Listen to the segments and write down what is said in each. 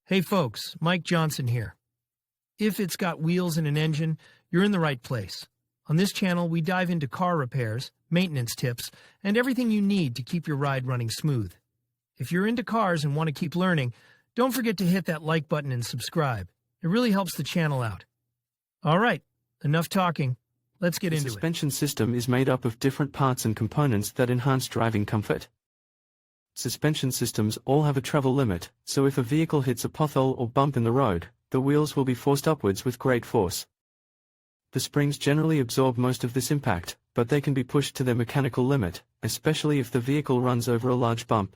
Hey folks, Mike Johnson here. If it's got wheels and an engine, you're in the right place. On this channel, we dive into car repairs, maintenance tips, and everything you need to keep your ride running smooth. If you're into cars and want to keep learning, don't forget to hit that like button and subscribe. It really helps the channel out. All right, enough talking. Let's get into it. The suspension system is made up of different parts and components that enhance driving comfort. Suspension systems all have a travel limit, so if a vehicle hits a pothole or bump in the road, the wheels will be forced upwards with great force. The springs generally absorb most of this impact, but they can be pushed to their mechanical limit, especially if the vehicle runs over a large bump.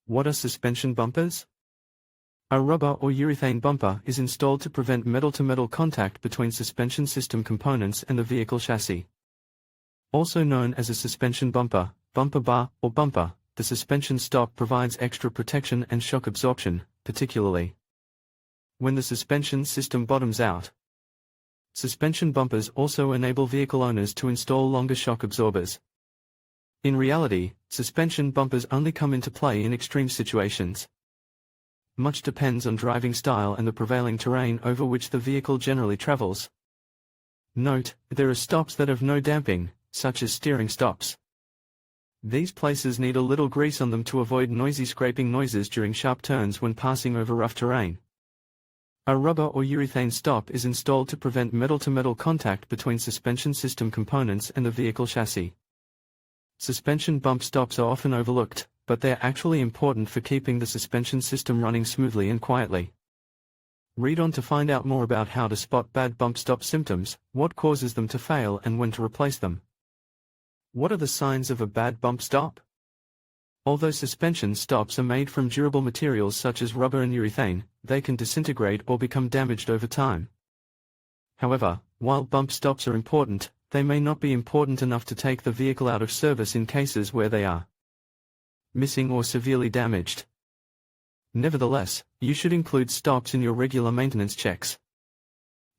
What are suspension bumpers? A rubber or urethane bumper is installed to prevent metal-to-metal contact between suspension system components and the vehicle chassis. Also known as a suspension bumper, bumper bar, or bumper, the suspension stop provides extra protection and shock absorption, particularly when the suspension system bottoms out. Suspension bumpers also enable vehicle owners to install longer shock absorbers. In reality, suspension bumpers only come into play in extreme situations. Much depends on driving style and the prevailing terrain over which the vehicle generally travels. Note, there are stops that have no damping, such as steering stops. These places need a little grease on them to avoid noisy scraping noises during sharp turns when passing over rough terrain. A rubber or urethane stop is installed to prevent metal-to-metal contact between suspension system components and the vehicle chassis. Suspension bump stops are often overlooked, but they are actually important for keeping the suspension system running smoothly and quietly. Read on to find out more about how to spot bad bump stop symptoms, what causes them to fail and when to replace them. What are the signs of a bad bump stop? Although suspension stops are made from durable materials such as rubber and urethane, they can disintegrate or become damaged over time. However, while bump stops are important, they may not be important enough to take the vehicle out of service in cases where they are missing or severely damaged. Nevertheless, you should include stops in your regular maintenance checks.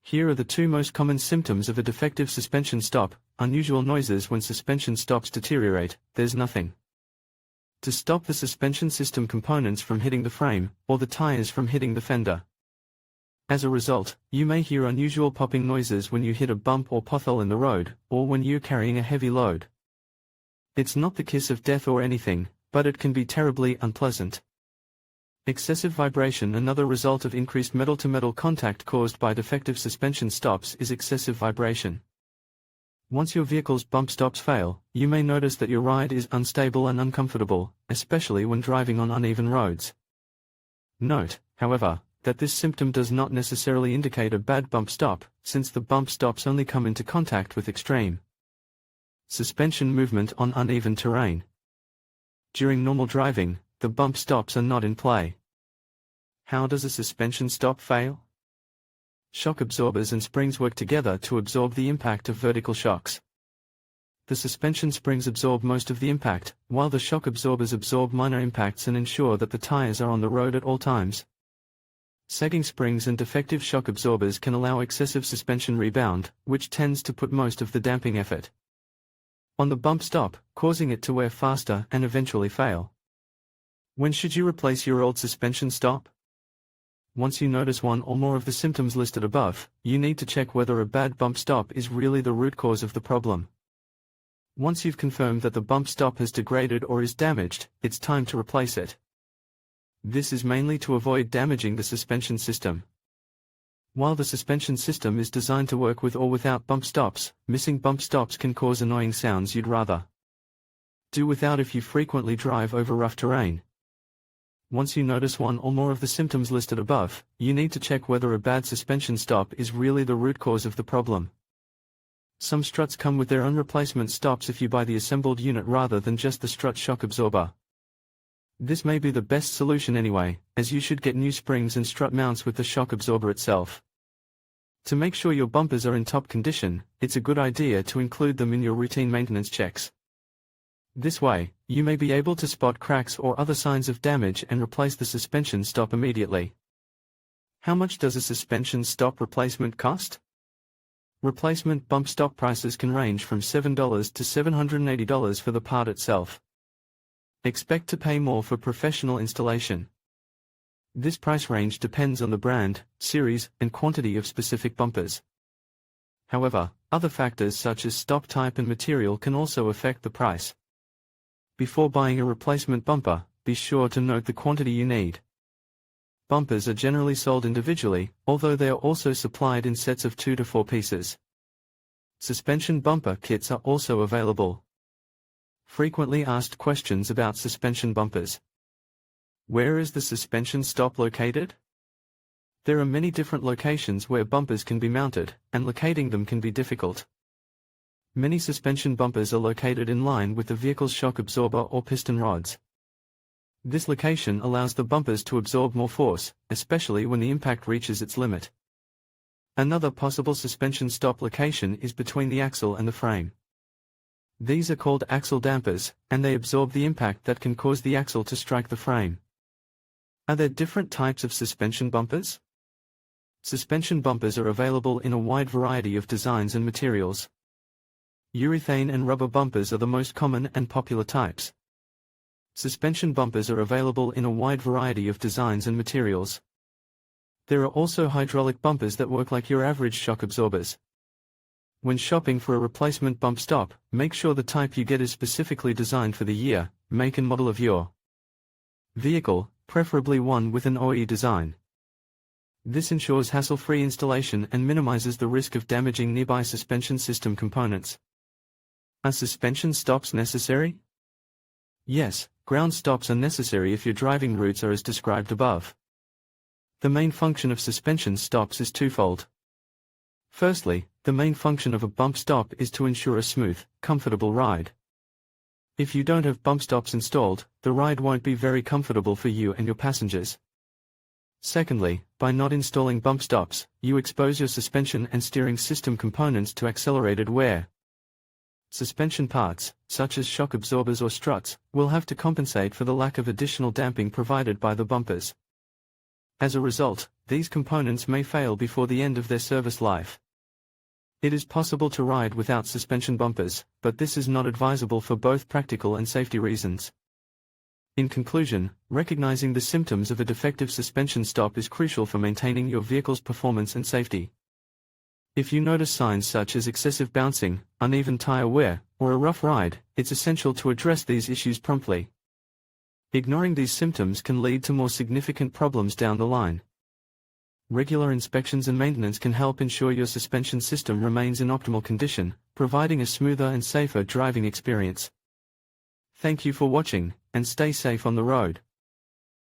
Here are the two most common symptoms of a defective suspension stop: unusual noises when suspension stops deteriorate, there's nothing to stop the suspension system components from hitting the frame, or the tires from hitting the fender. As a result, you may hear unusual popping noises when you hit a bump or pothole in the road, or when you're carrying a heavy load. It's not the kiss of death or anything, but it can be terribly unpleasant. Excessive vibration. Another result of increased metal-to-metal contact caused by defective suspension stops is excessive vibration. Once your vehicle's bump stops fail, you may notice that your ride is unstable and uncomfortable, especially when driving on uneven roads. Note, however, that this symptom does not necessarily indicate a bad bump stop, since the bump stops only come into contact with extreme suspension movement on uneven terrain. During normal driving, the bump stops are not in play. How does a suspension stop fail? Shock absorbers and springs work together to absorb the impact of vertical shocks. The suspension springs absorb most of the impact, while the shock absorbers absorb minor impacts and ensure that the tires are on the road at all times. Sagging springs and defective shock absorbers can allow excessive suspension rebound, which tends to put most of the damping effort on the bump stop, causing it to wear faster and eventually fail. When should you replace your old suspension stop? Once you notice one or more of the symptoms listed above, you need to check whether a bad bump stop is really the root cause of the problem. Once you've confirmed that the bump stop has degraded or is damaged, it's time to replace it. This is mainly to avoid damaging the suspension system. While the suspension system is designed to work with or without bump stops, missing bump stops can cause annoying sounds you'd rather do without if you frequently drive over rough terrain. Once you notice one or more of the symptoms listed above, you need to check whether a bad suspension stop is really the root cause of the problem. Some struts come with their own replacement stops if you buy the assembled unit rather than just the strut shock absorber. This may be the best solution anyway, as you should get new springs and strut mounts with the shock absorber itself. To make sure your bumpers are in top condition, it's a good idea to include them in your routine maintenance checks. This way, you may be able to spot cracks or other signs of damage and replace the suspension stop immediately. How much does a suspension stop replacement cost? Replacement bump stop prices can range from $7 to $780 for the part itself. Expect to pay more for professional installation. This price range depends on the brand, series, and quantity of specific bumpers. However, other factors such as stop type and material can also affect the price. Before buying a replacement bumper, be sure to note the quantity you need. Bumpers are generally sold individually, although they are also supplied in sets of 2 to 4 pieces. Suspension bumper kits are also available. Frequently asked questions about suspension bumpers. Where is the suspension stop located? There are many different locations where bumpers can be mounted, and locating them can be difficult. Many suspension bumpers are located in line with the vehicle's shock absorber or piston rods. This location allows the bumpers to absorb more force, especially when the impact reaches its limit. Another possible suspension stop location is between the axle and the frame. These are called axle dampers, and they absorb the impact that can cause the axle to strike the frame. Are there different types of suspension bumpers? Suspension bumpers are available in a wide variety of designs and materials. Urethane and rubber bumpers are the most common and popular types. Suspension bumpers are available in a wide variety of designs and materials. There are also hydraulic bumpers that work like your average shock absorbers. When shopping for a replacement bump stop, make sure the type you get is specifically designed for the year, make and model of your vehicle, preferably one with an OE design. This ensures hassle-free installation and minimizes the risk of damaging nearby suspension system components. Are suspension stops necessary? Yes, ground stops are necessary if your driving routes are as described above. The main function of suspension stops is twofold. Firstly, the main function of a bump stop is to ensure a smooth, comfortable ride. If you don't have bump stops installed, the ride won't be very comfortable for you and your passengers. Secondly, by not installing bump stops, you expose your suspension and steering system components to accelerated wear. Suspension parts, such as shock absorbers or struts, will have to compensate for the lack of additional damping provided by the bumpers. As a result, these components may fail before the end of their service life. It is possible to ride without suspension bumpers, but this is not advisable for both practical and safety reasons. In conclusion, recognizing the symptoms of a defective suspension stop is crucial for maintaining your vehicle's performance and safety. If you notice signs such as excessive bouncing, uneven tire wear, or a rough ride, it's essential to address these issues promptly. Ignoring these symptoms can lead to more significant problems down the line. Regular inspections and maintenance can help ensure your suspension system remains in optimal condition, providing a smoother and safer driving experience. Thank you for watching, and stay safe on the road.